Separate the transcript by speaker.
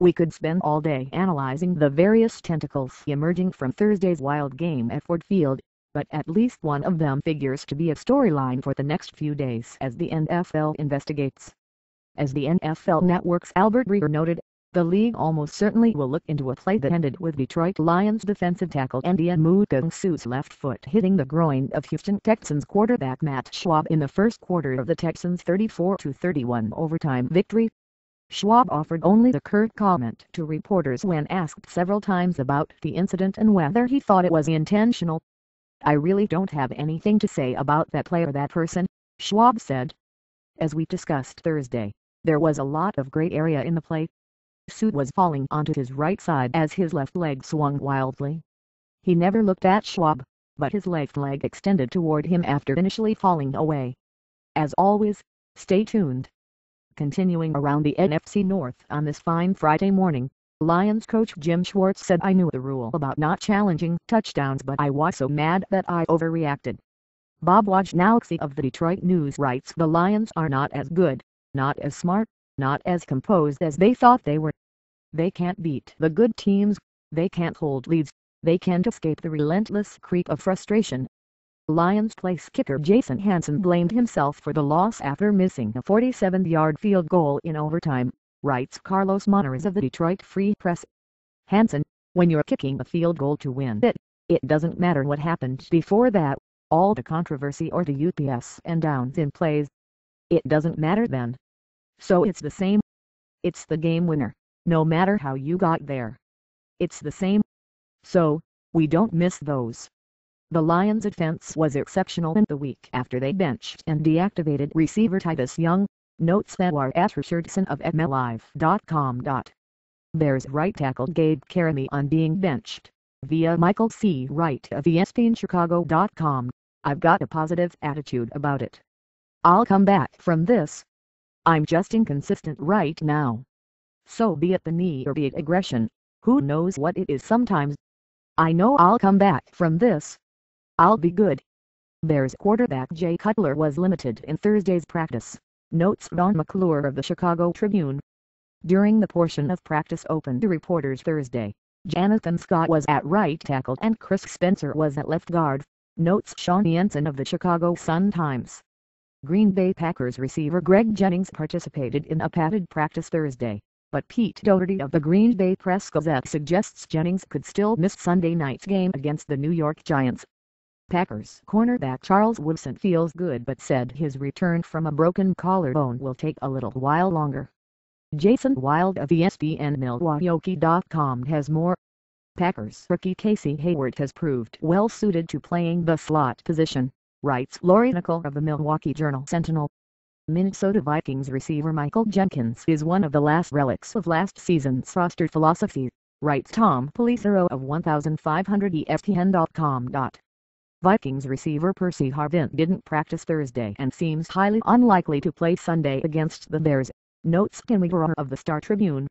Speaker 1: We could spend all day analyzing the various tentacles emerging from Thursday's wild game at Ford Field, but at least one of them figures to be a storyline for the next few days as the NFL investigates. As the NFL Network's Albert Breer noted, the league almost certainly will look into a play that ended with Detroit Lions defensive tackle Ndamukong's left foot hitting the groin of Houston Texans quarterback Matt Schaub in the first quarter of the Texans' 34-31 overtime victory. Schaub offered only the curt comment to reporters when asked several times about the incident and whether he thought it was intentional. "I really don't have anything to say about that play or that person," Schaub said. "As we discussed Thursday, there was a lot of gray area in the play. Suit was falling onto his right side as his left leg swung wildly. He never looked at Schaub, but his left leg extended toward him after initially falling away. As always, stay tuned." Continuing around the NFC North on this fine Friday morning, Lions coach Jim Schwartz said, "I knew the rule about not challenging touchdowns, but I was so mad that I overreacted." Bob Wojnarowski of the Detroit News writes, "The Lions are not as good, not as smart, not as composed as they thought they were. They can't beat the good teams, they can't hold leads, they can't escape the relentless creep of frustration." Lions place kicker Jason Hanson blamed himself for the loss after missing a 47-yard field goal in overtime, writes Carlos Monarrez of the Detroit Free Press. "Hanson, when you're kicking a field goal to win it doesn't matter what happened before that, all the controversy or the ups and downs in plays. It doesn't matter then. So it's the same. It's the game winner, no matter how you got there. It's the same. So, we don't miss those." The Lions' defense was exceptional in the week after they benched and deactivated receiver Titus Young, notes Edward Richardson of MLive.com. Bears right tackle Gabe Caramy on being benched, via Michael C. Wright of ESPNChicago.com. "I've got a positive attitude about it. I'll come back from this. I'm just inconsistent right now. So be it the knee or be it aggression, who knows what it is sometimes. I know I'll come back from this. I'll be good." Bears quarterback Jay Cutler was limited in Thursday's practice, notes Don McClure of the Chicago Tribune. During the portion of practice open to reporters Thursday, Jonathan Scott was at right tackle and Chris Spencer was at left guard, notes Sean Jensen of the Chicago Sun-Times. Green Bay Packers receiver Greg Jennings participated in a padded practice Thursday, but Pete Doherty of the Green Bay Press-Gazette suggests Jennings could still miss Sunday night's game against the New York Giants. Packers cornerback Charles Woodson feels good but said his return from a broken collarbone will take a little while longer. Jason Wild of ESPNMilwaukee.com has more. Packers rookie Casey Hayward has proved well suited to playing the slot position, writes Lori Nickel of the Milwaukee Journal-Sentinel. Minnesota Vikings receiver Michael Jenkins is one of the last relics of last season's roster philosophy, writes Tom Pelissero of 1500ESPN.com. Vikings receiver Percy Harvin didn't practice Thursday and seems highly unlikely to play Sunday against the Bears, notes Ken Weaver of the Star Tribune.